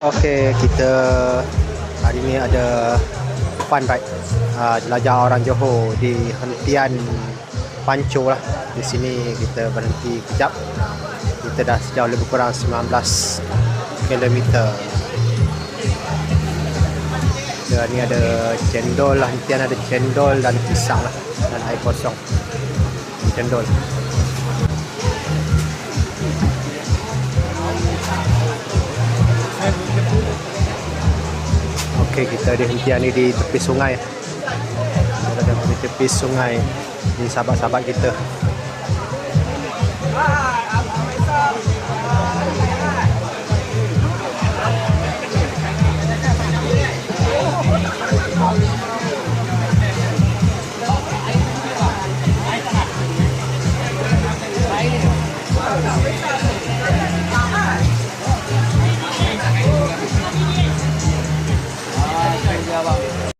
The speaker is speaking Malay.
Okey, kita hari ni ada fun ride jelajah orang Johor di hentian Panco lah. Di sini kita berhenti kejap. Kita dah sejauh lebih kurang 19 km. Dan ni ada cendol lah, hentian ada cendol dan pisang lah, dan air kosong. Cendol. Okey, kita di hentian ni di tepi sungai. Kita ada di tepi sungai. Ni sahabat-sahabat kita.